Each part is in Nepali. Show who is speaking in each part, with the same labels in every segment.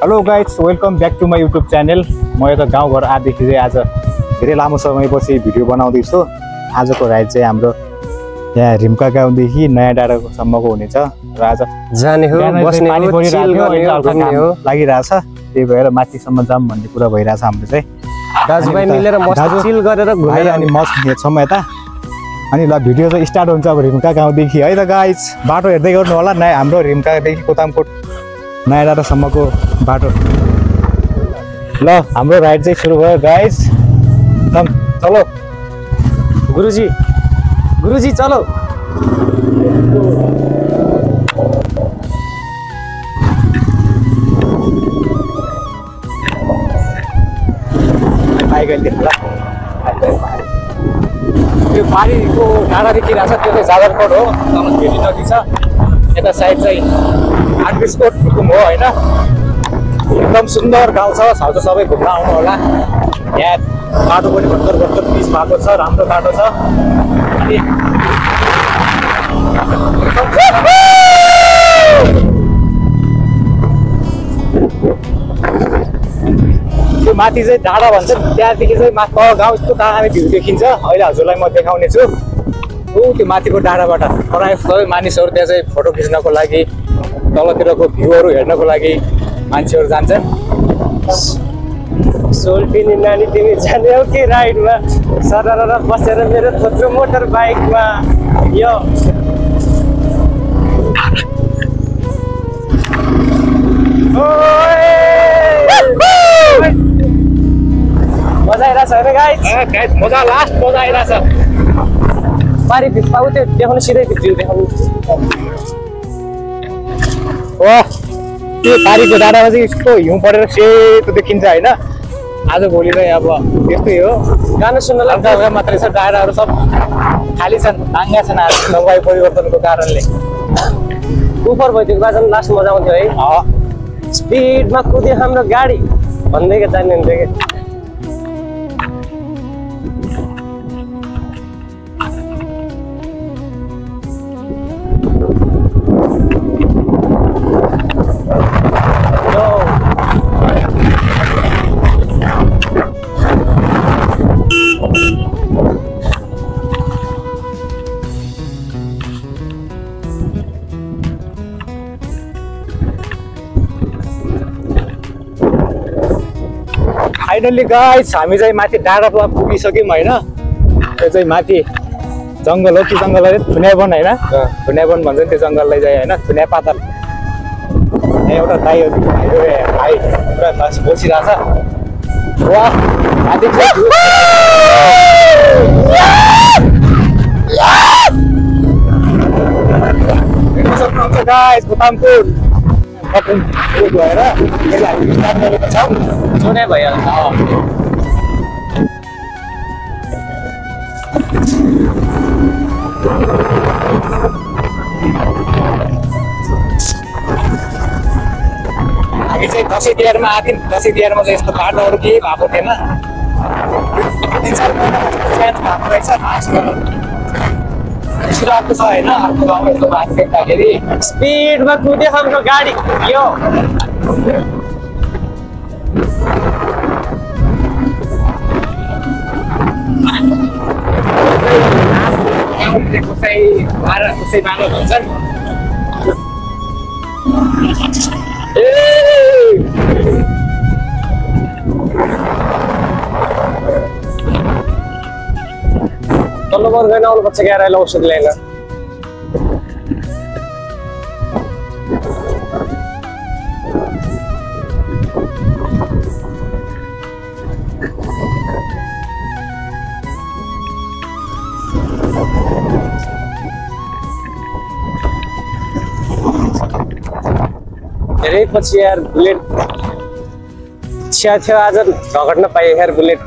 Speaker 1: Hello guys, welcome back to my YouTube channel. म यता गाउँघर आएदेखि चाहिँ आज धेरै लामो समयपछि भिडियो बनाउँदैछु। आजको राइड चाहिँ हाम्रो यहाँ रिम्का गाउँदेखि नयाँ डाँडासम्मको हुनेछ र आज
Speaker 2: जाने हो बस्ने हो चिल गर्ने हो घुम्ने हो
Speaker 1: लागिरहेछ। त्यही भएर माथिसम्म जाम भन्ने कुरा भइरहेछ हाम्रो चाहिँ।
Speaker 2: दाजुभाइ मिलेर मस्त चिल गरेर घुमेर
Speaker 1: अनि म छौँ यता। अनि ल भिडियो चाहिँ स्टार्ट हुन्छ अब रिम्का गाउँदेखि है त गाइज। बाटो हेर्दै गर्नु होला। नयाँ हाम्रो रिम्कादेखि कोतामकोट नयाँ डाँडासम्मको बाटो। ल हाम्रो राइड चाहिँ सुरु भयो गाइज। चलो
Speaker 2: गुरुजी गुरुजी चलो।
Speaker 1: त्यो पारीको डाँडा देखिरहेछ, त्यो चाहिँ जाजरकोट हो। तल भेटी नदी छ, यता साइड चाहिँ आर्टिसकोट घुम हो होइन। एकदम सुन्दर गाउँ छ, सबै घुम्न आउनु होला। यहाँ बाटो पनि भर्खर भर्खर पिच भएको छ, राम्रो बाटो छ। अनि त्यो माथि चाहिँ डाँडा भन्छ, त्यहाँदेखि चाहिँ माथि गाउँ यस्तो दामी भ्यू देखिन्छ। अहिले हजुरलाई म देखाउने छु। त्यो माथिको डाँडाबाट प्रायः सबै मानिसहरू त्यहाँ चाहिँ फोटो खिच्नको लागि, तलतिरको भ्यूहरू हेर्नको लागि मान्छेहरू जान्छन्।
Speaker 2: सोल्टिनी नानी तिमी जाने हो कि राइडमा सरर बसेर मेरो थोत्रो मोटर बाइकमा यो मजा आइरहेछ होइन गाइस?
Speaker 1: मजा लास्ट मजा आइरहेछ।
Speaker 2: पारी भित्ता उ त्यो देखाउनु, सिधै भिडियो देखाउनु।
Speaker 1: त्यो पारीको डाँडामा चाहिँ यस्तो हिउँ परेर सेतो देखिन्छ होइन। आजभोलि चाहिँ अब त्यस्तै हो।
Speaker 2: गाना सुन्नलाई
Speaker 1: हल्का मात्रै छ, डाँडाहरू सब खाली छन्, नाङ्गा छन् आज जलवायु परिवर्तनको कारणले।
Speaker 2: उफर भइदिएको बाजन लास्ट मजा आउँथ्यो है। स्पिडमा कुद्यो हाम्रो गाडी भन्दै जाने हुन्थ्यो कि।
Speaker 1: फाइनल्ली गाइस हामी चाहिँ माथि डाँडामा पुगिसक्यौँ होइन। त्यो चाहिँ माथि जङ्गल हो कि जङ्गल अरे थुन्यावन होइन। थुन्यावन भन्छ नि त्यो जङ्गललाई चाहिँ होइन, थुन्या पातल। यहाँ एउटा दाईहरू भाइ पुरा बस बसिरहेछ। वाह माथि हेर्न सक्नुहुन्छ गाइस कोतामकोट भएर यसलाई हामी स्टार्ट गरेको छौँ।
Speaker 2: जुनै भइहाल्छ।
Speaker 1: हामी चाहिँ दसैँ तिहारमा आएको थियौँ। दसैँ तिहारमा चाहिँ यस्तो बाटोहरू केही भएको थिएन। 3-4 महिना चेन्ज भएको रहेछ। अर्को छ होइन, अर्को गाउँमा यस्तो बाटो देख्दाखेरि
Speaker 2: स्पिडमा कुद्यो हाम्रो गाडी यो।
Speaker 1: कसै 12 भन्छन्।
Speaker 2: तल्लो बन्द गर्न आउनुपर्छ क्या यसलाई औषध ल्याएर। धेरै पछि यार बुलेट छ्या थियो, आज ढगट्न पाएँ यार बुलेट।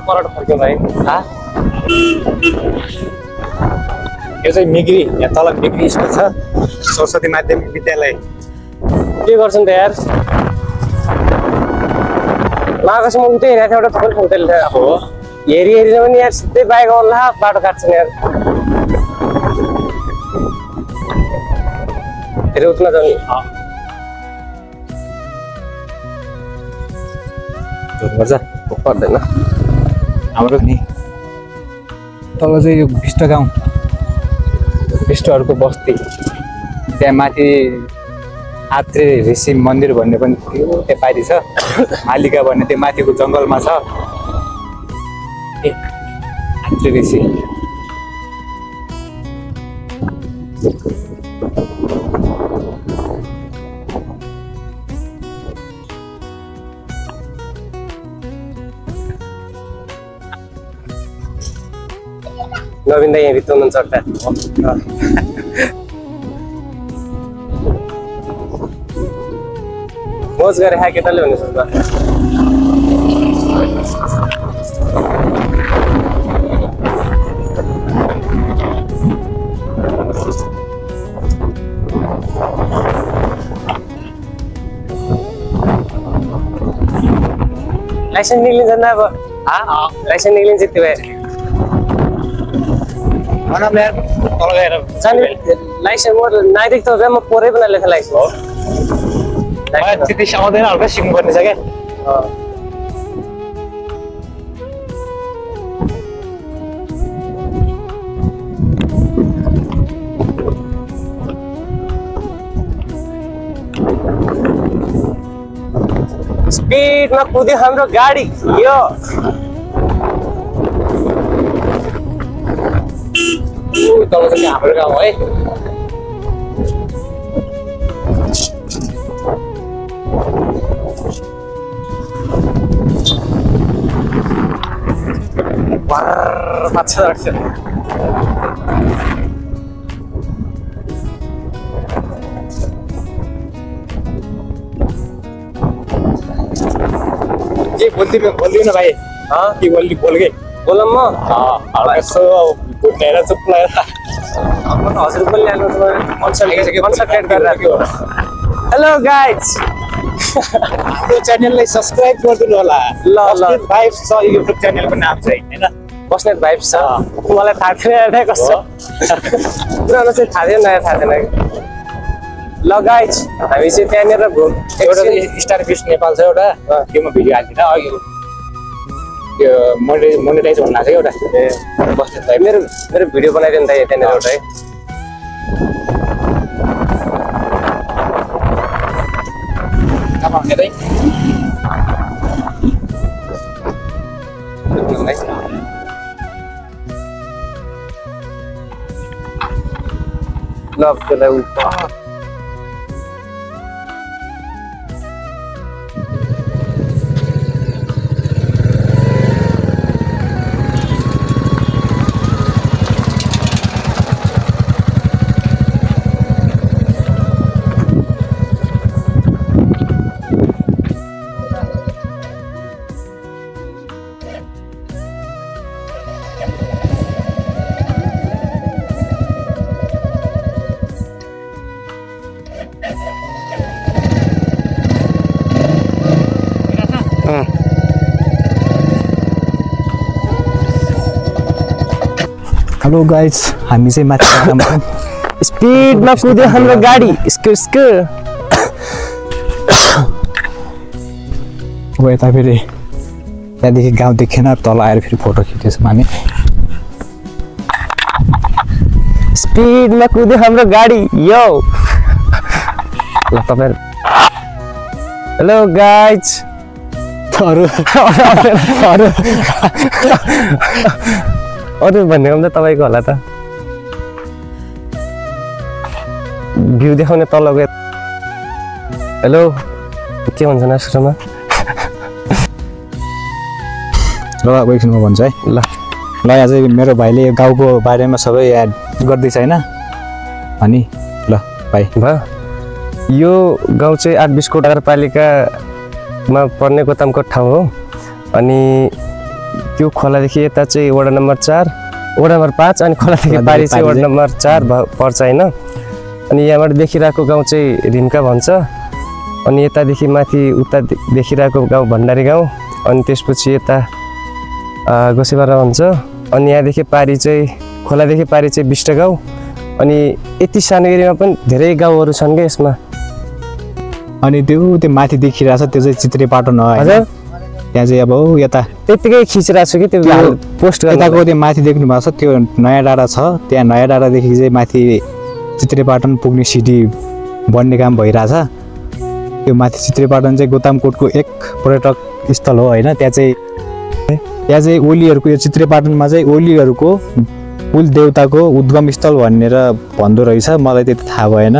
Speaker 2: पर फर्क्यो भाइ।
Speaker 1: यो चाहिँ मिग्री यहाँ तल मिग्री स्कुल छ सरस्वती माध्यमिक विद्यालय
Speaker 2: के गर्छन् त यार माघसम्म उतै हेरेको थिएँ एउटा थोरै होटेल
Speaker 1: हो
Speaker 2: हेरी पनि यार सिधै बाइक आउला बाटो काट्छन् यार फेरि उठ्न जाने
Speaker 1: गर्छ
Speaker 2: पर्दैन
Speaker 1: हाम्रो नि तल चाहिँ यो विष्ट गाउँ विष्टहरूको बस्ती त्यहाँ माथि आत्रे ऋषि मन्दिर भन्ने पनि थियो त्यहाँ पारि छ मालिका भन्ने त्यो माथिको जङ्गलमा छ आत्रे ऋषि
Speaker 2: नवीन दाइ यहाँ भित्र हुनुहुन्छ मोज गरे खा केटाले भन्ने सोच्दा लाइसेन्स निक्लिन्छ नि अब लाइसेन्स निक्लिन्छ त्यो भए
Speaker 1: तल गएर
Speaker 2: लाइसेन्स म नाइदिक त म पोरै पनि लेखेँ लाइसेन्स
Speaker 1: त्यति आउँदैन हल्का सिक्नु पर्ने छ क्या
Speaker 2: स्पिडमा कुद्यो हाम्रो गाडी यो
Speaker 1: तल चाहिँ हाम्रो गाउँ है
Speaker 2: माछा राख्छ
Speaker 1: के बोलिदिनु न भाइ के बोल के
Speaker 2: बोलौँ म
Speaker 1: यसो भुटेर चुप लगाएर
Speaker 2: हजुर बोलिहाल्नु कन्सन्ट्रेट गरेर हेलो गाइज
Speaker 1: हाम्रो च्यानललाई सब्सक्राइब गरिदिनु होला
Speaker 2: ल
Speaker 1: भाइब्स छ युट्युब च्यानलको नाम चाहिँ हैन
Speaker 2: बस्नेत भाइब्स छ मलाई थाहा थिएन कस्तो पुरानो चाहिँ थाहा थिएन नयाँ थाहा थिएन ल गाइज हामी चाहिँ त्यहाँनिर
Speaker 1: एउटा स्टार फिस्ट नेपाल छ एउटा त्योमा भिडियो हालिदिन अघि त्यो मोनेटाइज हुन लाग्छ एउटा बस्नेत भाइ
Speaker 2: मेरो भिडियो बनाइदिनु त त्यहाँनिर एउटा है ल त्यसलाई
Speaker 1: हेलो गाइज हामी चाहिँ माथि
Speaker 2: स्पिडमा कुद्यो हाम्रो गाडी
Speaker 1: अब यता फेरि त्यहाँदेखि गाउँ देखेन तल आएर फेरि फोटो खिच्दैछौँ हामी
Speaker 2: स्पिडमा कुद्यो हाम्रो गाडी यो ल तपाईहरु हेलो गाइज अरू भन्ने काम त तपाईँको होला त भ्यू देखाउने तल गए हेलो के भन्छ न सुरुमा
Speaker 1: ल अब एकछिन म भन्छु है ल आज मेरो भाइले गाउँको बारेमा सबै याद गर्दैछ हैन अनि ल भाइ
Speaker 2: भयो यो गाउँ चाहिँ 8 बिस्कोट नगरपालिकामा पर्ने गोतामकोट ठाउँ हो अनि त्यो खोलादेखि यता चाहिँ वडा नम्बर 4 वडा नम्बर 5 अनि खोलादेखि पारी चाहिँ वडा नम्बर 4 पर्छ हैन। अनि यहाँबाट देखिरहेको गाउँ चाहिँ रिम्का भन्छ। अनि यतादेखि माथि उता देखिरहेको गाउँ भण्डारी गाउँ, अनि त्यसपछि यता गोसेबारा भन्छ। अनि यहाँदेखि पारी चाहिँ खोलादेखि पारी चाहिँ बिष्ट गाउँ। अनि यति सानो एरियामा पनि धेरै गाउँहरू छन् क्या यसमा।
Speaker 1: अनि त्यो माथि देखिरहेछ त्यो चाहिँ चित्रे पाटन हो
Speaker 2: हजुर।
Speaker 1: त्यहाँ चाहिँ अब यता
Speaker 2: त्यतिकै खिचिरहेको छु कि त्यो पोस्ट
Speaker 1: यताको त्यो माथि देख्नु भएको छ त्यो नयाँ डाँडा छ। त्यहाँ नयाँ डाँडादेखि चाहिँ माथि चित्रेपाटन पुग्ने सिटी बन्ने काम भइरहेछ। त्यो माथि चित्रेपाटन चाहिँ गौतमकोटको एक पर्यटक स्थल हो होइन। त्यहाँ चाहिँ ओलीहरूको यो चित्रेपाटनमा चाहिँ ओलीहरूको कुल देवताको उद्गम स्थल भनेर भन्दो रहेछ। मलाई त्यति थाहा भएन।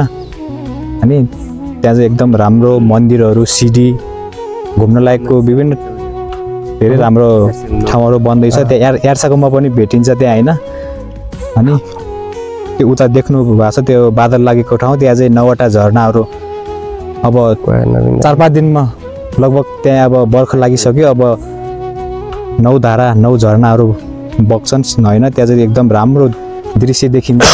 Speaker 1: अनि त्यहाँ चाहिँ एकदम राम्रो मन्दिरहरू सिडी घुम्न लायकको विभिन्न धेरै राम्रो ठाउँहरू बन्दैछ। त्यहाँ यार्साकोमा पनि भेटिन्छ त्यहाँ होइन। अनि त्यो उता देख्नु भएको छ त्यो बादल लागेको ठाउँ, त्यहाँ चाहिँ 9वटा झरनाहरू अब 4-5 दिनमा लगभग त्यहाँ अब बर्खा लागिसक्यो। अब 9 धारा 9 झरनाहरू बग्छन् होइन। त्यहाँ चाहिँ एकदम राम्रो दृश्य देखिन्छ।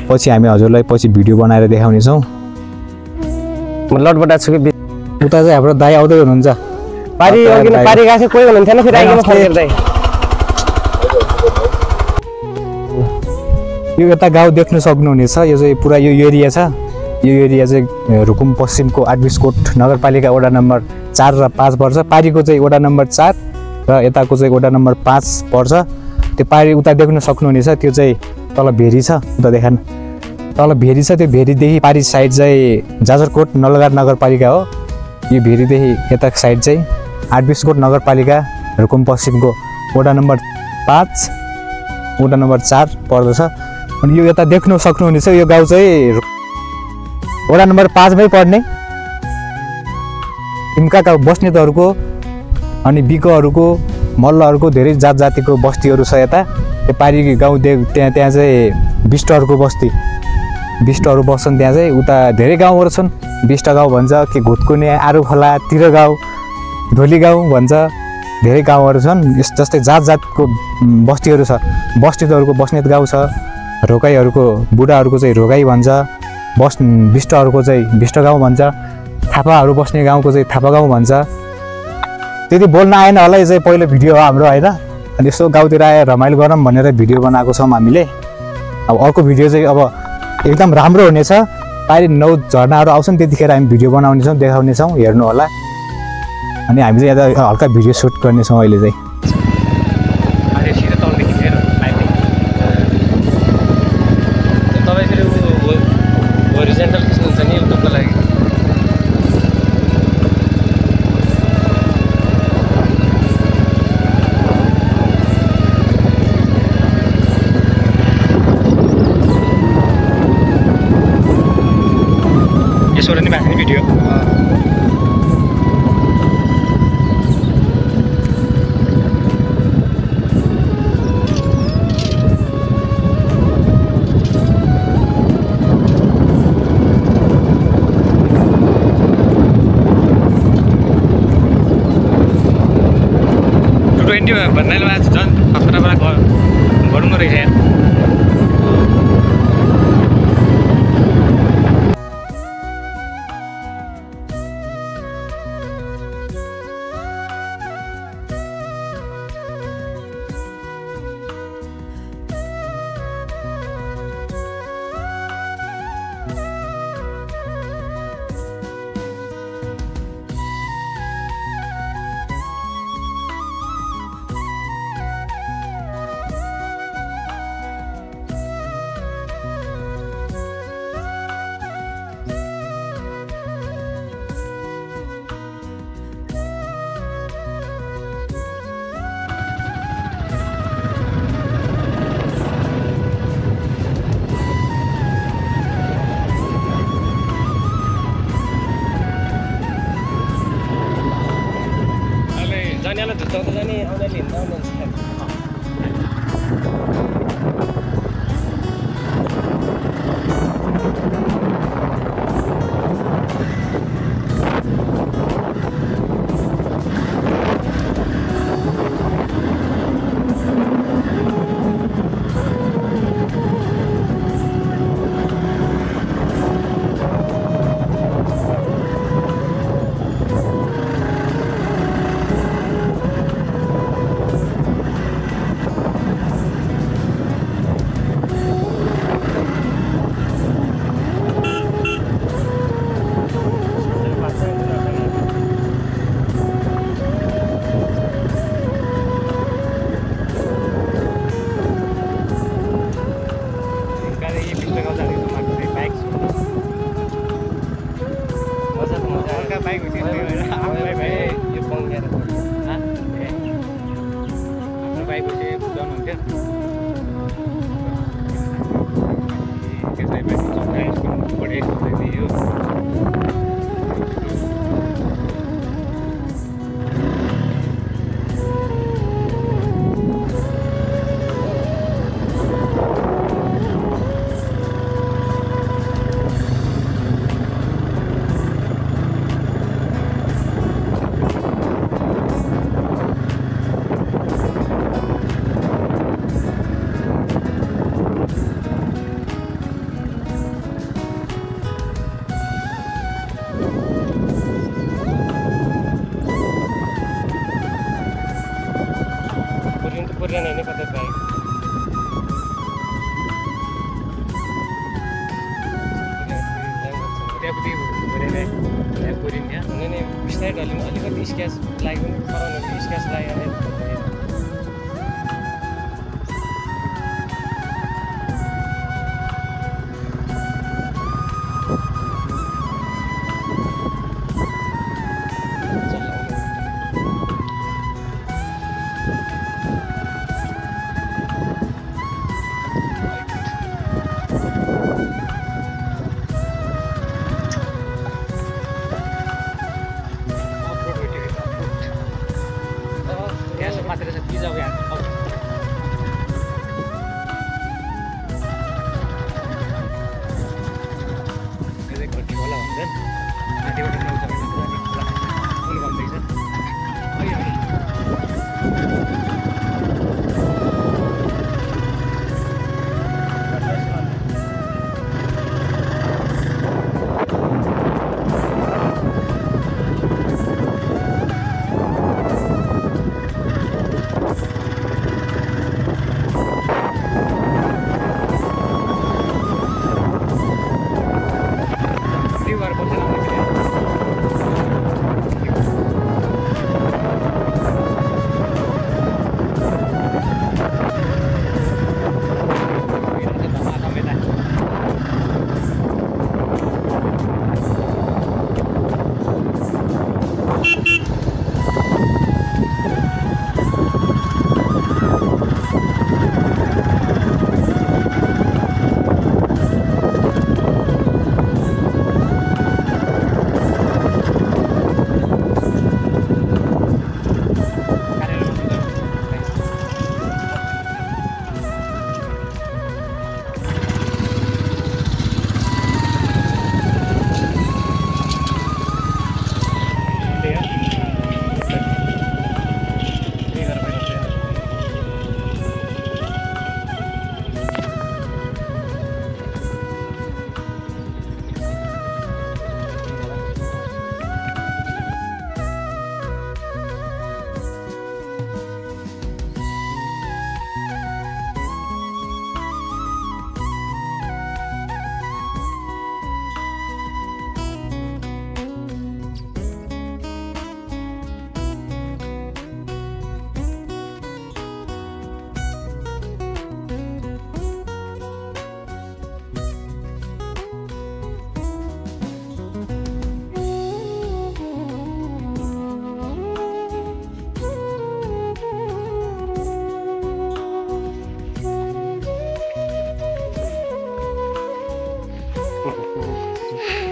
Speaker 1: पछि हामी हजुरलाई पछि भिडियो बनाएर देखाउनेछौँ।
Speaker 2: म लटबटा छु कि
Speaker 1: उता चाहिँ हाम्रो दाइ आउँदै हुनुहुन्छ।
Speaker 2: पारी पारी गएको कोही हुनुहुन्थेन फेरि आइकन फर्केर दाइ।
Speaker 1: यो यता गाउँ देख्न सक्नुहुनेछ। यो चाहिँ पुरा यो एरिया छ। यो एरिया चाहिँ रुकुम पश्चिमको आठबिसकोट नगरपालिका वडा नम्बर 4 र 5 पर्छ। पारीको चाहिँ वडा नम्बर 4 र यताको चाहिँ वडा नम्बर 5 पर्छ। त्यो पारी उता देख्न सक्नुहुनेछ त्यो चाहिँ तल भेरी छ। उता देखान तल भेरी छ। त्यो भेरीदेखि पारी साइड चाहिँ जाजरकोट नलगार नगरपालिका हो। यो भेरीदेखि यता साइड चाहिँ आठबिसकोट नगरपालिका रुकुम पश्चिमको वडा नम्बर 5 वडा नम्बर 4 पर्दछ। अनि यो यता देख्न सक्नुहुनेछ यो गाउँ चाहिँ वडा नम्बर 5 मै पर्ने इम्काका बस्नेतहरूको अनि बिकोहरूको मल्लहरूको धेरै जात जातिको बस्तीहरू छ। यता त्यो पारी गाउँ त्यहाँ चाहिँ बिष्टहरूको बस्ती बिष्टहरू बस्छन्। त्यहाँ चाहिँ उता धेरै गाउँहरू छन्। बिष्ट गाउँ भन्छ कि घुत्कुने आरू खोला तिर गाउँ ढोली गाउँ भन्छ। धेरै गाउँहरू छन्। जस्तै जात जातको बस्तीहरू छ। बस्नेतहरूको बस्नेत गाउँ छ। रोकाईहरूको बुढाहरूको चाहिँ रोकाई भन्छ। बिष्टहरूको चाहिँ बिष्ट गाउँ भन्छ। थापाहरू बस्ने गाउँको चाहिँ थापा गाउँ भन्छ। त्यति बोल्न आएन होला। यो चाहिँ पहिलो भिडियो हो हाम्रो होइन। अनि यसो गाउँतिर आएर रमाइलो गरौँ भनेर भिडियो बनाएको छौँ हामीले। अब अर्को भिडियो चाहिँ अब एकदम राम्रो हुनेछ। पारी 9 झरनाहरू आउँछन् त्यतिखेर हामी भिडियो बनाउनेछौँ देखाउनेछौँ हेर्नु होला। अनि हामी चाहिँ यता हल्का भिडियो सुट गर्नेछौँ अहिले चाहिँ।
Speaker 2: होरिजन्टल खिच्नुहुन्छ नि युट्युबको लागि।
Speaker 1: यसो नि भएको भिडियो भन्नाले आज झन् खतराबाट गरौँ रहेछ यहाँ।
Speaker 2: बिस्तारै ढल्यो अलिकति स्क्याच लाग्यो भने फराउनु स्क्याच लाग्यो भने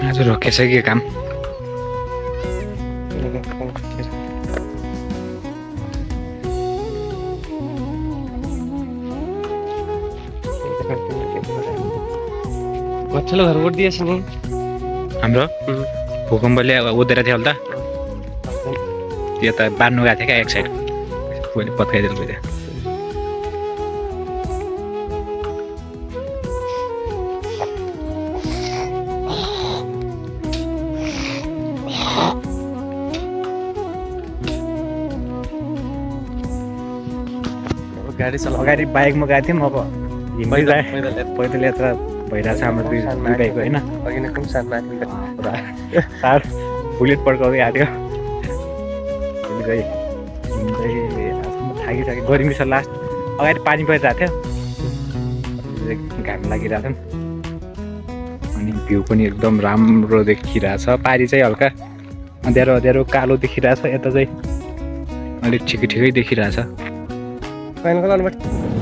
Speaker 1: आज रोकेछ कि काम
Speaker 2: गच्छलो घर उठिदिएछ नि
Speaker 1: हाम्रो भूकम्पले उधेर थियो होला त त्यो त बार्नु गएको थियो क्या एक साइड पहिले पत्काइदिनु पऱ्यो
Speaker 2: गाडी चला
Speaker 1: अगाडि बाइकमा गएको थियौँ अब पैदल यात्रा भइरहेछ हाम्रो दुई बाइक होइन
Speaker 2: अघि नै कुन सानमाथि
Speaker 1: सार बुलेट पड्काउँदै आँट्यो थाकिसक्यो गर्मी छ लास्ट अगाडि पानी परिरहेको थियो घाम लागिरहेको थियो अनि भ्यू पनि एकदम राम्रो देखिरहेछ पारी चाहिँ हल्का अँध्यारो अँध्यारो कालो देखिरहेछ यता चाहिँ अलिक ठिकै ठिकै देखिरहेछ
Speaker 2: पानीको लानुपर्छ